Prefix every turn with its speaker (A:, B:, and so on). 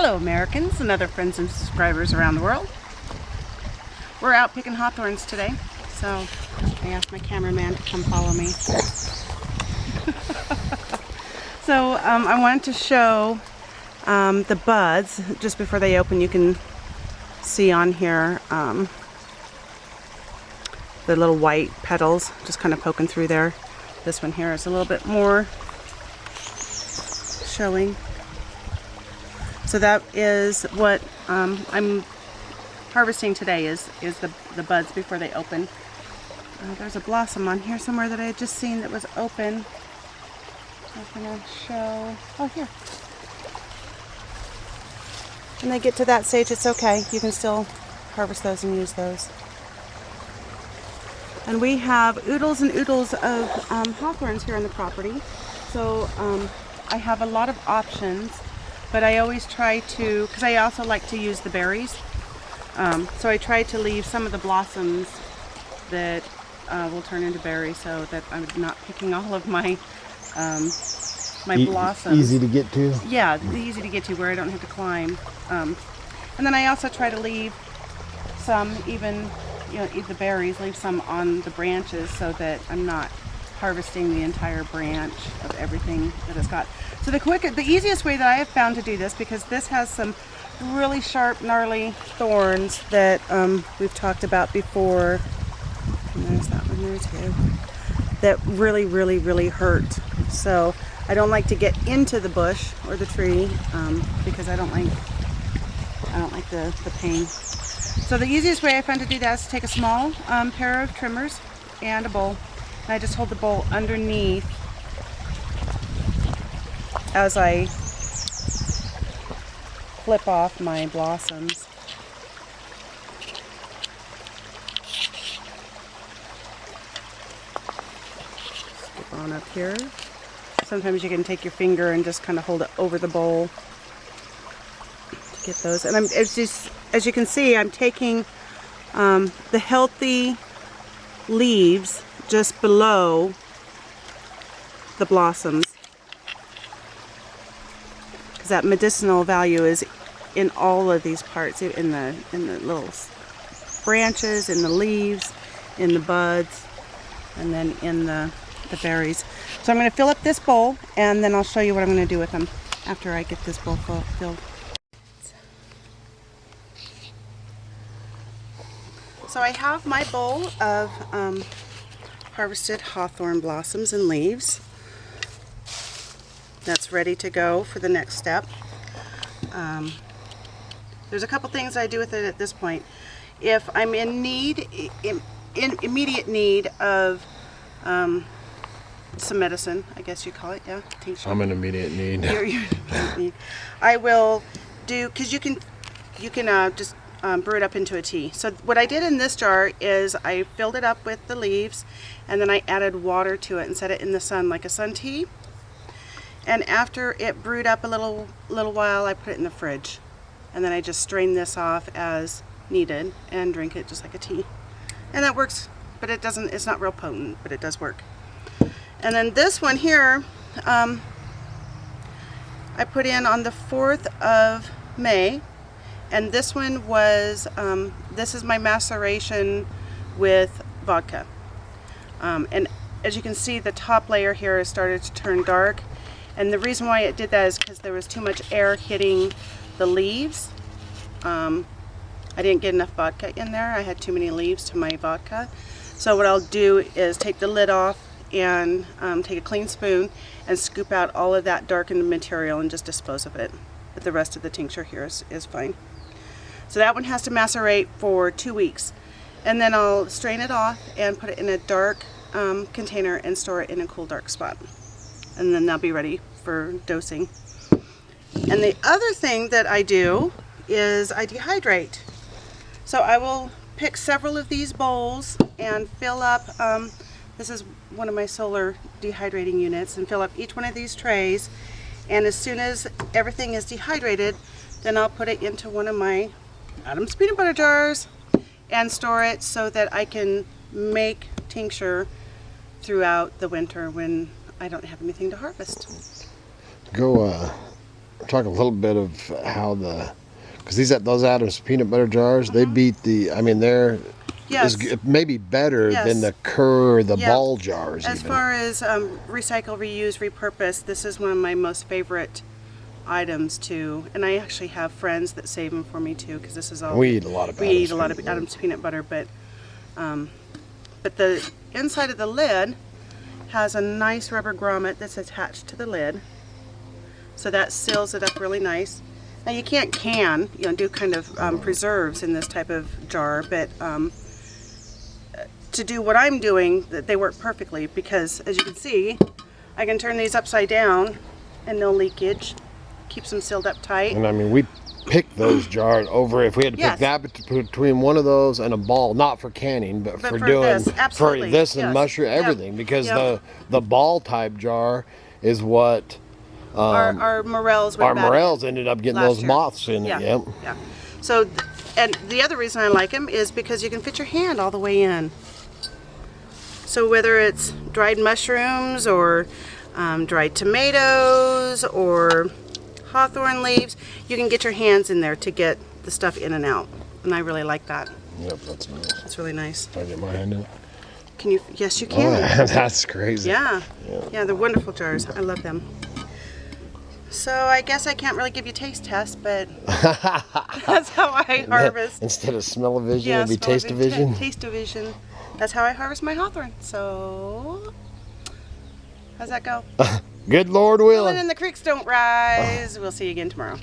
A: Hello Americans and other friends and subscribers around the world. We're out picking hawthorns today, so I asked my cameraman to come follow me. So I wanted to show the buds just before they open. You can see on here the little white petals just kind of poking through there. This one here is a little bit more showing. So that is what I'm harvesting today is the buds before they open. There's a blossom on here somewhere that I had just seen that was open. I'm going to show, oh here. When they get to that stage, it's okay. You can still harvest those and use those. And we have oodles and oodles of hawthorns here on the property. So I have a lot of options. But I always try to, because I also like to use the berries, so I try to leave some of the blossoms that will turn into berries, so that I'm not picking all of my blossoms.
B: Easy to get to?
A: Yeah, easy to get to where I don't have to climb. And then I also try to leave some, even, eat the berries, leave some on the branches so that I'm not harvesting the entire branch of everything that it's got. So the easiest way that I have found to do this, because this has some really sharp, gnarly thorns that we've talked about before. And there's that one there too. That really, really, really hurt. So I don't like to get into the bush or the tree because I don't like the pain. So the easiest way I found to do that is to take a small pair of trimmers and a bowl. And I just hold the bowl underneath as I flip off my blossoms. Skip on up here. Sometimes you can take your finger and just kind of hold it over the bowl to get those. And it's just, as you can see, I'm taking the healthy leaves just below the blossoms. That medicinal value is in all of these parts, in the little branches, in the leaves, in the buds, and then in the berries. So I'm going to fill up this bowl, and then I'll show you what I'm going to do with them after I get this bowl filled. So I have my bowl of harvested hawthorn blossoms and leaves. That's ready to go for the next step. There's a couple things I do with it at this point. If I'm in immediate need of some medicine, I guess you call it, yeah? Tincture.
B: I'm in immediate need.
A: You're in immediate need. I will do, because you can just brew it up into a tea. So what I did in this jar is I filled it up with the leaves, and then I added water to it and set it in the sun like a sun tea. And after it brewed up a little while, I put it in the fridge. And then I just strain this off as needed and drink it just like a tea. And that works, but it's not real potent, but it does work. And then this one here, I put in on the 4th of May. And this one was, this is my maceration with vodka. And as you can see, the top layer here has started to turn dark. And the reason why it did that is because there was too much air hitting the leaves. I didn't get enough vodka in there. I had too many leaves to my vodka. So what I'll do is take the lid off and take a clean spoon and scoop out all of that darkened material and just dispose of it. But the rest of the tincture here is fine. So that one has to macerate for 2 weeks. And then I'll strain it off and put it in a dark container and store it in a cool, dark spot. And then they'll be ready for dosing. And the other thing that I do is I dehydrate. So I will pick several of these bowls and fill up, this is one of my solar dehydrating units, and fill up each one of these trays. And as soon as everything is dehydrated, then I'll put it into one of my Adam's peanut butter jars and store it so that I can make tincture throughout the winter when I don't have anything to harvest.
B: Go talk a little bit of how because those Adams peanut butter jars, they beat the. I mean, they're maybe better than the Kerr or the ball jars.
A: As far as recycle, reuse, repurpose, this is one of my most favorite items too. And I actually have friends that save them for me too, because this is all
B: we eat a lot of
A: Adams peanut butter, but the inside of the lid has a nice rubber grommet that's attached to the lid, so that seals it up really nice. Now you can't do kind of preserves in this type of jar, but to do what I'm doing, they work perfectly, because as you can see, I can turn these upside down and no leakage. Keeps them sealed up tight.
B: And I mean, we pick those jars over, if we had to pick that between one of those and a ball, not for canning, but for doing this and mushroom, everything, because the ball type jar is what
A: our morels
B: ended up getting those moths in it.
A: Yeah. So, and the other reason I like them is because you can fit your hand all the way in. So whether it's dried mushrooms or dried tomatoes or hawthorn leaves, you can get your hands in there to get the stuff in and out. And I really like that.
B: Yep, that's nice.
A: That's really nice.
B: Can I get my hand in it?
A: Can you? Yes, you can.
B: Oh, that's crazy.
A: Yeah, they're wonderful jars. I love them. So I guess I can't really give you taste tests, but that's how I harvest.
B: Instead of smell-o-vision, it'd be taste-o-vision?
A: Taste-o-vision. That's how I harvest my hawthorn. So, how's that go?
B: Good Lord willing.
A: And the creeks don't rise. We'll see you again tomorrow.